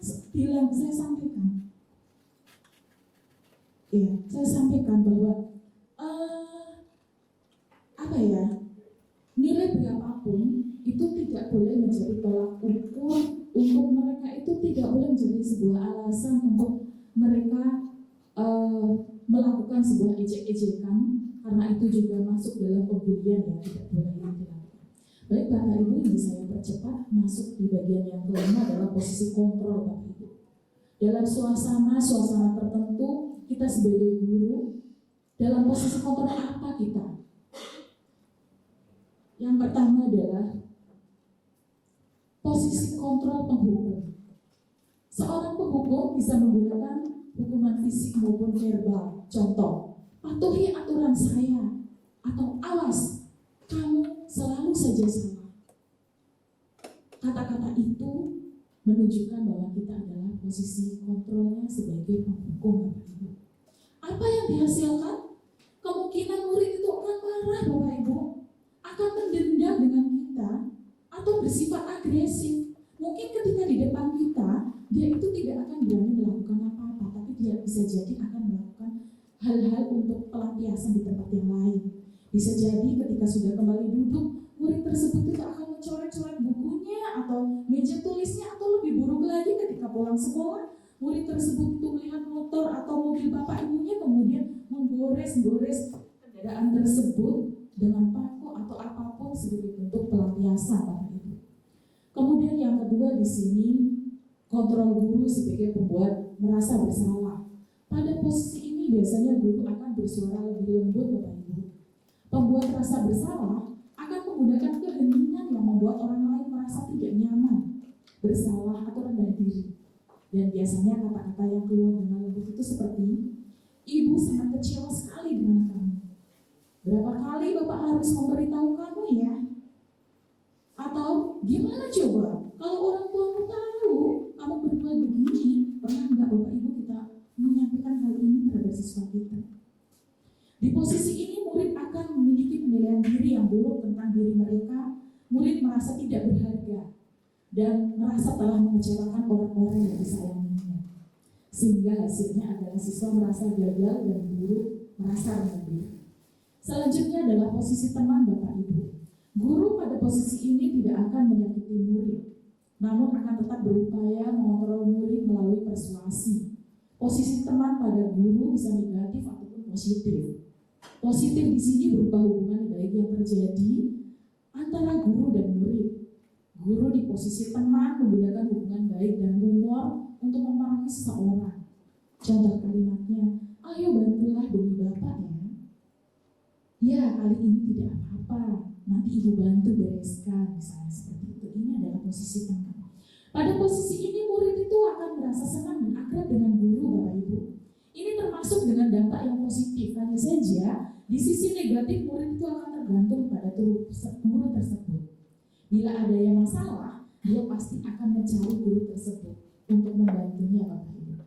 sampaikan. Ya, saya sampaikan bahwa nilai berapapun itu tidak boleh menjadi tolak ukur untuk mereka, itu tidak boleh menjadi sebuah alasan untuk mereka melakukan sebuah ejek-ejekan, karena itu juga masuk dalam pembulian ya, tidak boleh dilakukan. Baik Bapak Ibu, ini saya percepat masuk di bagian yang kelima adalah posisi kontrol Bapak Ibu. Dalam suasana tertentu kita sebagai guru dalam posisi kontrol apa kita? Yang pertama adalah posisi kontrol penghukum. Seorang penghukum bisa menggunakan hukuman fisik maupun verbal. Contoh, patuhi aturan saya, atau awas, kamu selalu saja salah. Kata-kata itu menunjukkan bahwa kita adalah posisi kontrolnya sebagai penghukum. Apa yang dihasilkan? Kemungkinan murid itu akan marah Bapak Ibu, akan mendendam dengan kita, atau bersifat agresif. Mungkin ketika di depan kita, dia itu tidak akan berani melakukan apa-apa, tapi dia bisa jadi akan melakukan hal-hal untuk pelampiasan di tempat yang lain. Bisa jadi ketika sudah kembali duduk, murid tersebut tidak akan mencoret-coret bukunya atau meja tulisnya, atau lebih buruk lagi ketika pulang sekolah, murid tersebut itu melihat motor atau mobil bapak ibunya, kemudian menggores-gores kendaraan tersebut dengan paku atau apapun sebagai bentuk pelampiasan Bapak Ibu. Kemudian yang kedua di sini, kontrol guru sebagai pembuat merasa bersalah. Pada posisi ini biasanya guru akan bersuara lebih lembut Bapak Ibu. Pembuat rasa bersalah akan menggunakan keheningan yang membuat orang lain merasa tidak nyaman, bersalah atau rendah diri. Dan biasanya kata-kata yang keluar dengan lembut itu seperti, ibu sangat kecewa sekali dengan kamu. Berapa kali Bapak harus memberitahu kamu ya? Atau gimana coba? Kalau orang tuamu tahu kamu berbuat begini, pernah nggak Bapak Ibu kita menyampaikan hal ini terhadap siswa kita? Di posisi ini murid akan memiliki penilaian diri yang buruk tentang diri mereka. Murid merasa tidak berharga dan merasa telah mengecewakan orang-orang yang disayanginya. Sehingga hasilnya adalah siswa merasa gagal dan guru merasa rendah diri. Selanjutnya adalah posisi teman Bapak Ibu. Guru pada posisi ini tidak akan menyakiti murid, namun akan tetap berupaya mengontrol murid melalui persuasi. Posisi teman pada guru bisa negatif ataupun positif. Positif di sini berupa hubungan baik yang terjadi antara guru dan murid. Guru di posisi teman menggunakan hubungan baik dan humor untuk memarahi seseorang. Contoh kalimatnya, ayo bantulah demi Bapak ya. Ya, kali ini tidak apa-apa, nanti ibu bantu bereskan, misalnya seperti itu. Ini adalah posisi teman. Pada posisi ini murid itu akan merasa senang dan akrab dengan guru Bapak Ibu. Ini termasuk dengan dampak yang positif. Hanya saja di sisi negatif murid itu akan tergantung pada guru tersebut. Bila ada yang masalah, dia pasti akan mencari guru tersebut untuk membantunya Bapak Ibu.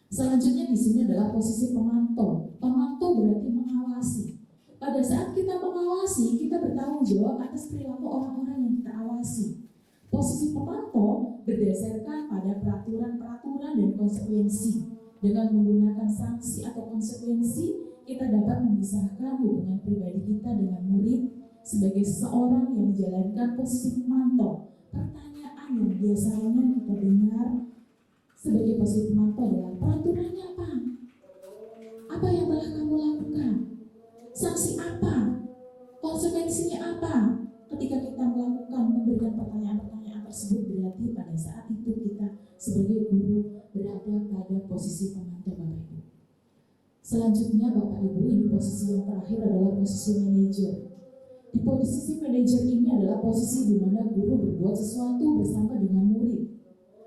Selanjutnya di sini adalah posisi pemantau. Pemantau berarti mengawasi. Pada saat kita mengawasi, kita bertanggung jawab atas perilaku orang-orang yang kita awasi. Posisi pemantau berdasarkan pada peraturan-peraturan dan konsekuensi. Dengan menggunakan sanksi atau konsekuensi, kita dapat memisahkan hubungan pribadi kita dengan murid sebagai seseorang yang menjalankan posisi pemantau. Pertanyaan yang biasanya kita dengar sebagai posisi pemantau adalah, peraturannya apa? Apa yang telah kamu lakukan? Sanksi apa? Konsekuensinya apa? Ketika kita memberikan pertanyaan-pertanyaan tersebut berarti pada saat itu kita sebagai guru berada pada posisi pemantau Bapak Ibu. Selanjutnya Bapak Ibu, ini posisi yang terakhir adalah posisi manajer. Di posisi manajer ini adalah posisi di mana guru berbuat sesuatu bersama dengan murid,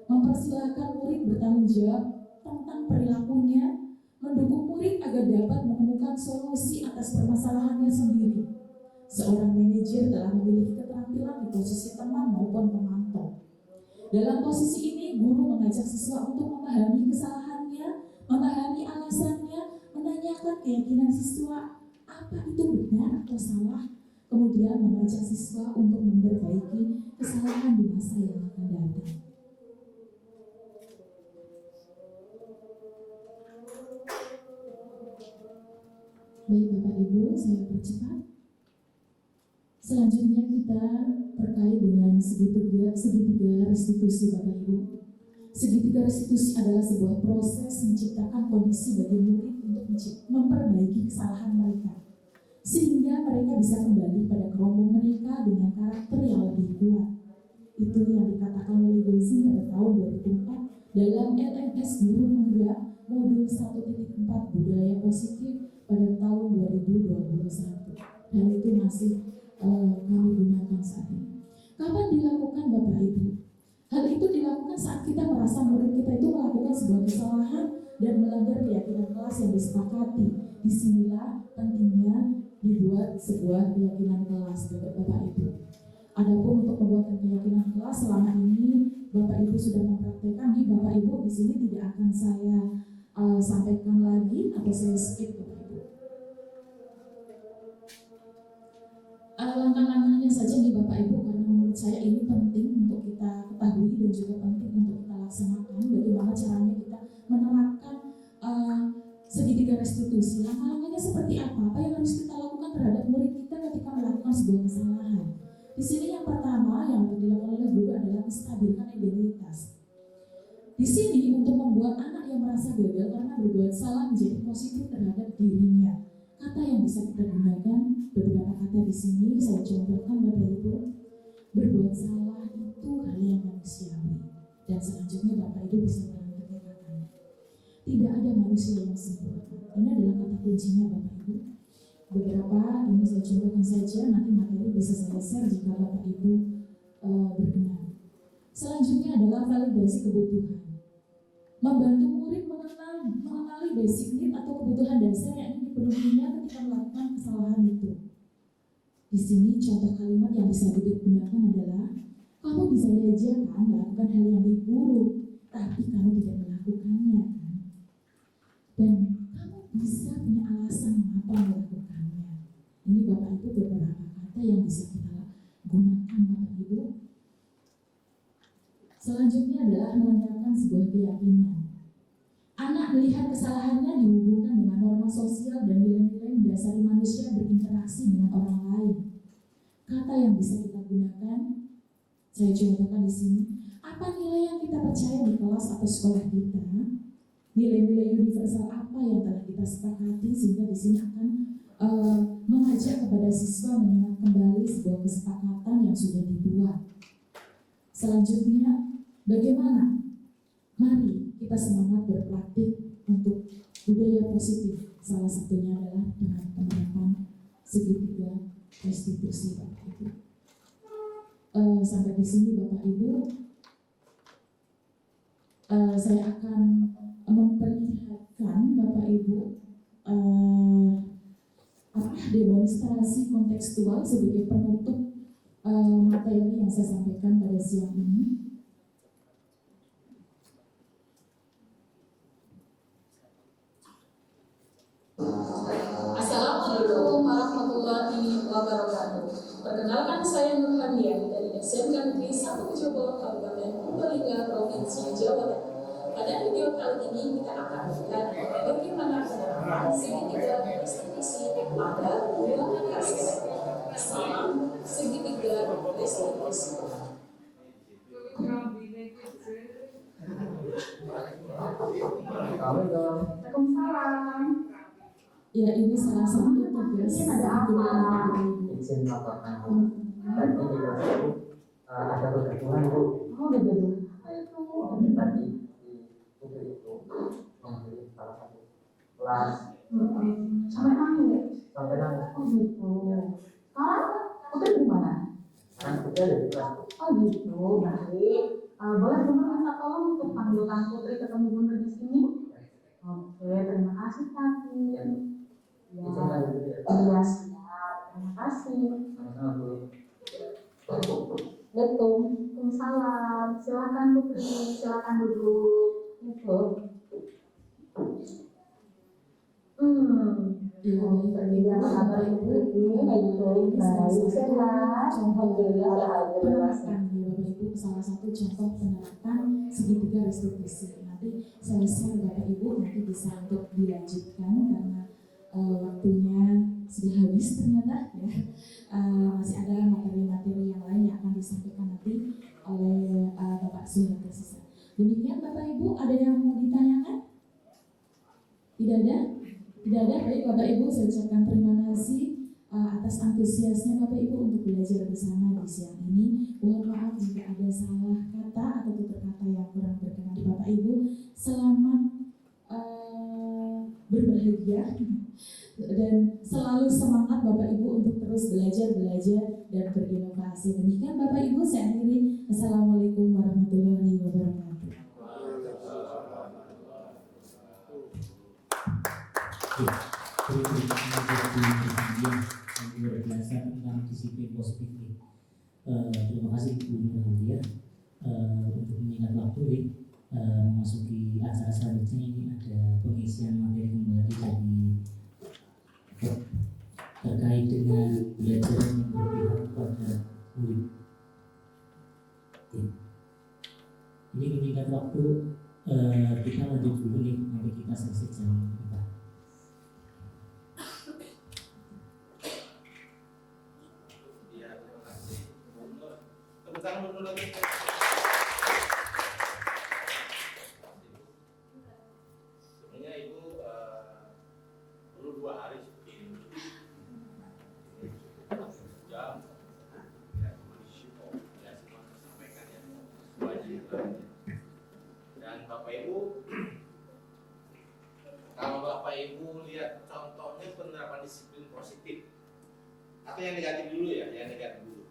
mempersilahkan murid bertanggung jawab tentang perilakunya, mendukung murid agar dapat menemukan solusi atas permasalahannya sendiri. Seorang manajer telah memiliki keterampilan di posisi teman maupun pemantau. Dalam posisi ini, guru mengajak siswa untuk memahami kesalahannya, memahami alasannya, menanyakan keyakinan siswa apa itu benar atau salah, kemudian mengajak siswa untuk memperbaiki kesalahan di masa yang akan datang. Baik Bapak Ibu, saya percepat. Selanjutnya kita terkait dengan segitiga restitusi Bapak Ibu. Segitiga restitusi adalah sebuah proses menciptakan kondisi bagi murid untuk memperbaiki kesalahan mereka, sehingga mereka bisa kembali pada kelompok mereka dengan karakter yang lebih kuat. Itu yang dikatakan oleh Gozi pada tahun 2004 dalam LMS Guru Menggerak modul 1.4 Budaya Positif pada tahun 2021. Dan itu masih kami gunakan saat ini. Kapan dilakukan Bapak Ibu? Hal itu dilakukan saat kita merasa murid kita itu melakukan sebuah kesalahan dan melanggar keyakinan kelas yang disepakati. Disinilah pentingnya dibuat sebuah keyakinan kelas, Bapak Ibu. Adapun untuk pembuatan keyakinan kelas selama ini Bapak Ibu sudah mempraktekkan, di Bapak Ibu di sini tidak akan saya sampaikan lagi atau saya skip Bapak Ibu. Langkah-langkahnya saja nih Bapak Ibu, karena menurut saya ini penting untuk kita ketahui dan juga penting untuk kita laksanakan. Bagaimana caranya kita menerapkan segitiga restitusi. Langkah-langkahnya seperti apa? Apa yang harus kita lakukan terhadap murid kita ketika melakukan sebuah kesalahan? Di sini yang pertama yang dilakukan oleh guru adalah menstabilkan identitas. Di sini untuk membuat anak yang merasa gagal karena berbuat salah menjadi positif terhadap dirinya. Kata yang bisa kita gunakan, beberapa kata di sini saya contohkan Bapak Ibu. Berbuat salah itu hal yang manusiawi, dan selanjutnya Bapak Ibu bisa mengerti. Tidak ada manusia yang sempurna. Ini adalah kata kuncinya Bapak Ibu. Beberapa ini saya contohkan saja, nanti materi bisa saya share jika Bapak Ibu berkenan. Selanjutnya adalah validasi kebutuhan. Membantu murid mengenali basic need atau kebutuhan dasar yang ingin dipenuhinya ketika melakukan kesalahan itu. Di sini contoh kalimat yang bisa digunakan adalah, kamu bisa saja kan melakukan hal yang buruk, tapi kamu tidak melakukannya kan? Dan kamu bisa punya alasan mengapa melakukannya. Ini Bapak Ibu beberapa kata yang bisa kita gunakan Bapak Ibu. Selanjutnya adalah menanyakan sebuah keyakinan. Anak melihat kesalahannya dihubungkan dengan norma sosial dan nilai-nilai mendasari manusia berinteraksi dengan orang lain. Kata yang bisa kita gunakan, saya contohkan di sini. Apa nilai yang kita percaya di kelas atau sekolah kita? Nilai-nilai universal apa yang telah kita sepakati, sehingga di sini akan mengajak kepada siswa mengingat kembali sebuah kesepakatan yang sudah dibuat. Selanjutnya, bagaimana? Mari kita semangat berpraktik untuk budaya positif. Salah satunya adalah dengan penerapan segitiga restitusi Bapak Ibu. Sampai di sini Bapak Ibu, saya akan memperlihatkan Bapak Ibu demonstrasi kontekstual sebagai penutup materi yang saya sampaikan pada siang ini. Assalamualaikum warahmatullahi wabarakatuh. Perkenalkan, saya Nur Hamiah dari SMK Negeri 1 Jogo, Kabupaten Purbalingga, Provinsi Jawa Tengah. Pada video kali ini kita akan melihat bagaimana penerapan segitiga restitusi pada dua kasus. Salam segitiga restitusi. Waalaikumsalam. Ya, ini salah satu tugas Ini ada apa? Izin laporkan tadi dikasih ada kegaduhan Bu. Oh, begitu. Itu Tadi di putri itu yang di salah satu kelas sampai nangis. sampai nangis. Oh gitu. Sekarang putri di mana? Sekarang kita ada di kelas Bu. Oh gitu, baik. Boleh Bunda minta tolong untuk panggilkan putri ketemu Bunda di sini? Oke, terima kasih Kaki. Ya, Izin lanjut dulu ya. iya siap. Terima kasih. Sama-sama Bu. Waalaikumsalam. Silakan Putri, silakan duduk. Itu. Ya, Jadi apa kabar Putri? Baik, sehat. Alhamdulillah, alhamdulillah. penerapan ya Bapak Ibu, salah satu contoh penerapan segitiga restitusi. Nanti saya share Bapak Ibu, nanti bisa untuk dilanjutkan karena waktunya sudah habis ternyata ya. Masih ada materi-materi yang lain yang akan disampaikan nanti oleh Bapak Suharto Sisa. Demikian Bapak Ibu, ada yang mau ditanyakan? Tidak ada? Tidak ada. Baik Bapak Ibu, saya ucapkan terima kasih atas antusiasnya Bapak Ibu untuk belajar bersama di siang ini. Mohon maaf jika ada salah kata atau tutur kata yang kurang berkenan di Bapak Ibu. Selamat berbahagia dan selalu semangat Bapak Ibu untuk terus belajar dan berinovasi. Demikian Bapak Ibu, saya akhiri. Assalamualaikum warahmatullahi wabarakatuh. Luar biasa tentang disiplin positif ini. Terima kasih Bu Nurhaliya. Untuk mengingat waktu memasuki acara selanjutnya ini ada pengisian materi kembali dari terkait dengan belajar yang berpihak pada murid. Ini mengingat waktu kita lanjut dulu nih, nanti kita selesai jam 4. Tepuk dulu lagi. Sebenarnya Ibu perlu 2 hari seperti ini. Jam ya semua sampaikan ya wajib. Dan Bapak Ibu, kalau Bapak Ibu lihat contohnya penerapan disiplin positif atau yang negatif dulu ya, yang negatif dulu.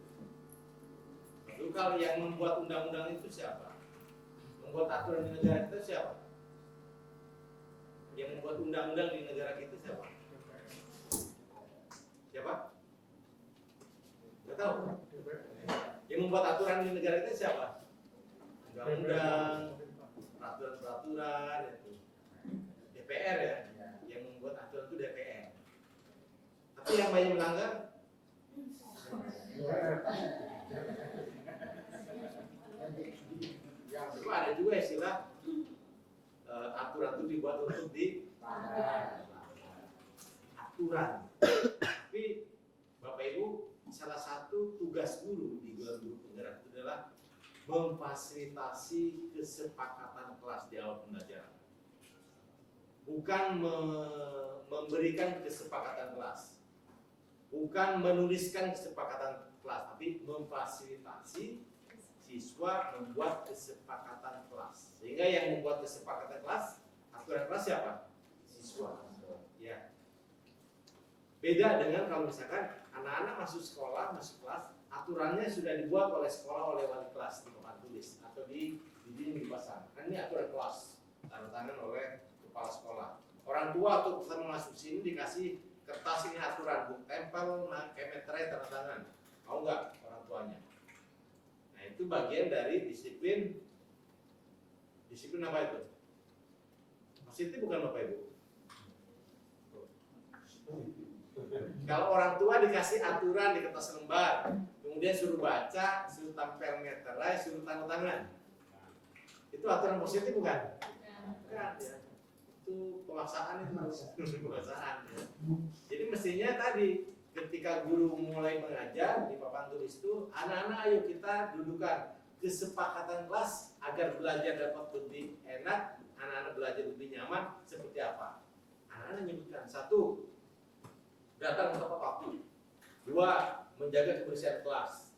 Lalu kalau yang membuat undang-undang itu siapa? Membuat aturan di negara kita siapa? Yang membuat undang-undang di negara kita siapa? Siapa? Nggak tahu. Yang membuat aturan di negara kita siapa? Undang-undang, peraturan-peraturan itu. DPR ya. Yang membuat aturan itu DPR. Tapi yang banyak melanggar itu ada juga istilah aturan itu dibuat untuk aturan. Tapi Bapak Ibu, salah satu tugas guru di guru penggerak itu adalah memfasilitasi kesepakatan kelas di awal pembelajaran. Bukan memberikan kesepakatan kelas, bukan menuliskan kesepakatan kelas, tapi memfasilitasi siswa membuat kesepakatan kelas. Sehingga yang membuat kesepakatan kelas, aturan kelas siapa? Siswa. Ya. Beda dengan kalau misalkan anak-anak masuk sekolah, masuk kelas, aturannya sudah dibuat oleh sekolah, oleh wali kelas di papan tulis atau di dinding dipasang. Kan ini aturan kelas, tanda tangan oleh kepala sekolah. Orang tua untuk pertama masuk sini dikasih kertas ini aturan, buk tempel, kemeterai, tanda tangan. Mau nggak orang tuanya? Nah itu bagian dari disiplin. Disiplin apa itu? Positif bukan Bapak Ibu? Kalau orang tua dikasih aturan di kertas lembar, kemudian suruh baca, suruh tampil meterai, suruh tanda tangan, itu aturan positif bukan? Bukan ya. Itu pemaksaan itu pemaksaan ya. Jadi mestinya tadi ketika guru mulai mengajar di papan tulis itu, anak-anak ayo kita dudukan kesepakatan kelas agar belajar dapat lebih enak, anak-anak belajar lebih nyaman seperti apa? Anak-anak menyebutkan 1, datang tepat waktu. 2, menjaga kebersihan kelas.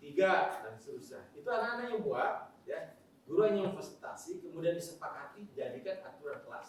3 dan seterusnya. Itu anak-anak yang buat, ya. Guru hanya memfasilitasi, kemudian disepakati jadikan aturan kelas.